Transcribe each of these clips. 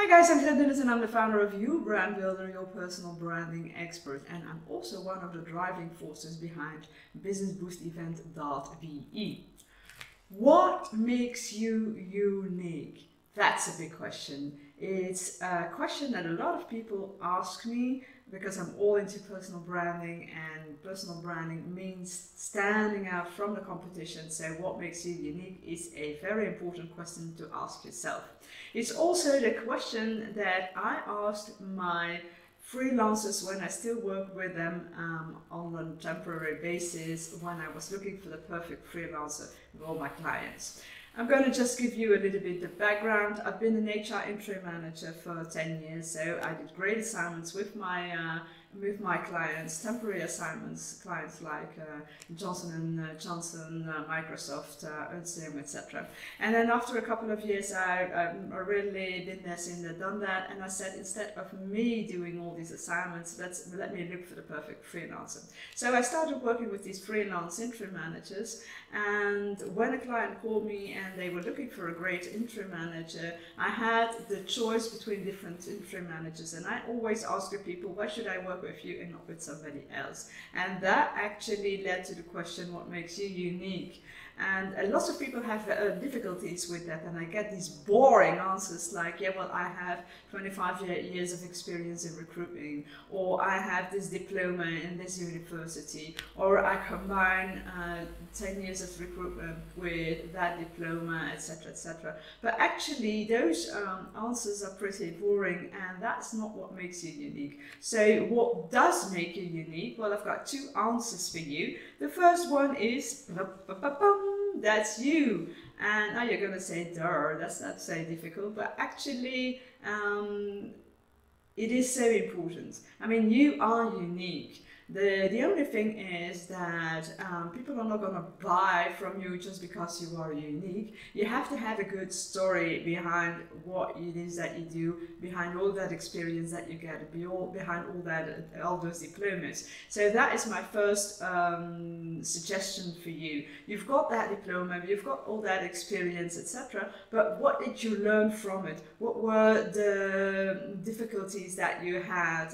Hi guys, I'm Glenn and I'm the founder of You Brand Builder, your personal branding expert, and I'm also one of the driving forces behind businessboostevent.be. What makes you unique? That's a big question. It's a question that a lot of people ask me because I'm all into personal branding, and personal branding means standing out from the competition. So what makes you unique is a very important question to ask yourself. It's also the question that I asked my freelancers when I still work with them on a temporary basis, when I was looking for the perfect freelancer with all my clients. I'm going to just give you a little bit of background. I've been an HR interim manager for 10 years, so I did great assignments with my clients, temporary assignments, clients like Johnson & Johnson, Microsoft, Ernst & Young, etc. And then after a couple of years, I really been there, seen that, done that, and I said, instead of me doing all these assignments, let me look for the perfect freelancer. So I started working with these freelance interim managers, and when a client called me and they were looking for a great interim manager, I had the choice between different interim managers, and I always ask the people, why should I work with you and not with somebody else? And that actually led to the question, what makes you unique? And lots of people have difficulties with that, and I get these boring answers like, yeah, well, I have 25 years of experience in recruiting, or I have this diploma in this university, or I combine 10 years of recruitment with that diploma, etc., etc. But actually, those answers are pretty boring, and that's not what makes you unique. So what does make you unique? Well, I've got two answers for you. The first one is, that's you. And now you're going to say, duh, that's not so difficult, but actually it is so important. I mean, you are unique. The only thing is that people are not going to buy from you just because you are unique. You have to have a good story behind what it is that you do, behind all that experience that you get, behind all those diplomas. So that is my first suggestion for you. You've got that diploma, you've got all that experience, etc. But what did you learn from it? What were the difficulties that you had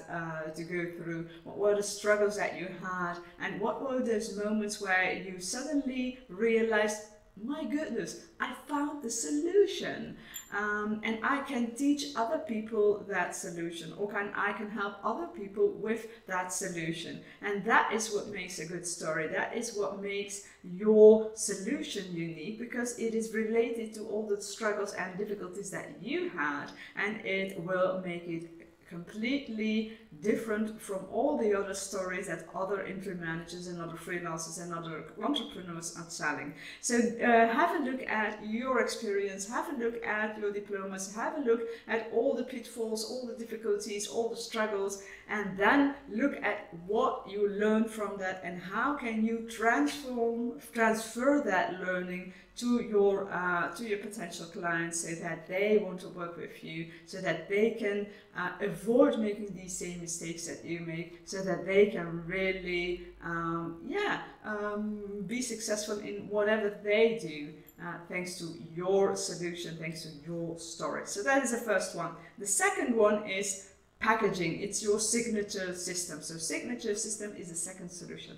to go through? What were the struggles that you had, and what were those moments where you suddenly realized, my goodness, I found the solution, and I can teach other people that solution, or I can help other people with that solution. And that is what makes a good story. That is what makes your solution unique, because it is related to all the struggles and difficulties that you had, and it will make it completely different from all the other stories that other interim managers and other freelancers and other entrepreneurs are selling. So have a look at your experience, have a look at your diplomas, have a look at all the pitfalls, all the difficulties, all the struggles, and then look at what you learned from that and how can you transfer that learning to your potential clients, so that they want to work with you, so that they can avoid making these same mistakes that you make, so that they can really be successful in whatever they do, thanks to your solution, thanks to your story. So that is the first one. The second one is packaging. It's your signature system. So signature system is the second solution.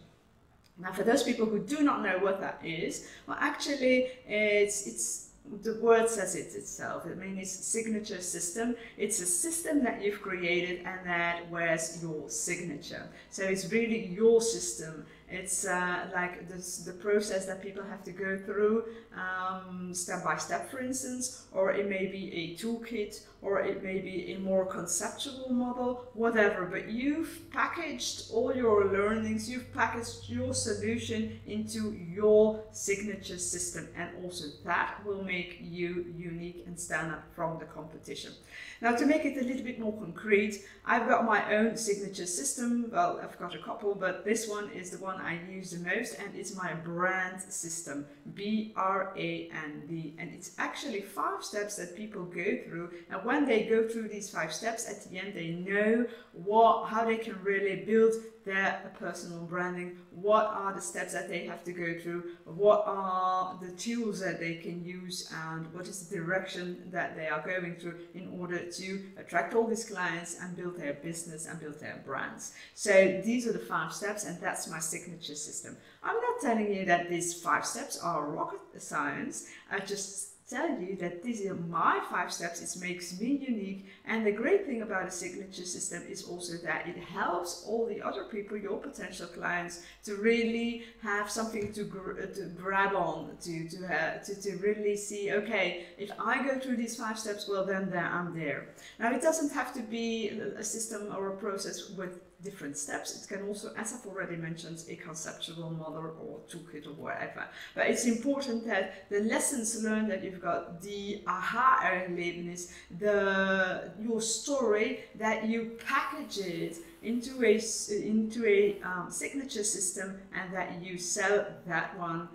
Now, for those people who do not know what that is, well, actually, it's the word says it itself. I mean, it's signature system. It's a system that you've created and that wears your signature. So it's really your system. It's like the process that people have to go through step by step, for instance, or it may be a toolkit, or it may be a more conceptual model, whatever. But you've packaged all your learnings, you've packaged your solution into your signature system, and also that will make you unique and stand out from the competition. Now, to make it a little bit more concrete, I've got my own signature system. Well, I've got a couple, but this one is the one I use the most, and it's my brand system, BRAND, and it's actually 5 steps that people go through, and when they go through these 5 steps, at the end they know how they can really build their personal branding, what are the steps that they have to go through, what are the tools that they can use, and what is the direction that they are going through in order to attract all these clients and build their business and build their brands. So these are the 5 steps, and that's my signature system. I'm not telling you that these 5 steps are rocket science. I just tell you that these are my 5 steps. It makes me unique, and the great thing about a signature system is also that it helps all the other people, your potential clients, to really have something to grab on, to really see, okay, if I go through these 5 steps, well then I'm there. Now it doesn't have to be a system or a process with different steps. It can also, as I've already mentioned, a conceptual model or toolkit or whatever. But it's important that the lessons learned that you've got, the aha-erlebnis, your story, that you package it into a signature system, and that you sell that one,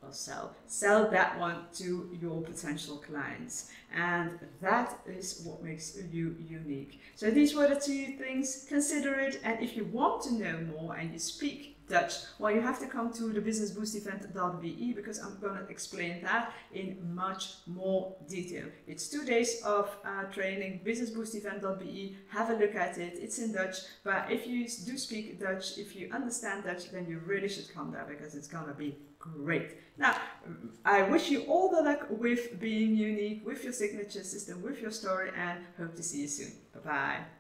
or sell that one to your potential clients. And that is what makes you unique. So these were the 2 things. Consider it, and if you want to know more and you speak Dutch, well, you have to come to the businessboostevent.be, because I'm going to explain that in much more detail. It's 2 days of training, businessboostevent.be. Have a look at it. It's in Dutch, but if you do speak Dutch, if you understand Dutch, then you really should come there, because it's going to be great. Now, I wish you all the luck with being unique, with your signature system, with your story, and hope to see you soon. Bye-bye.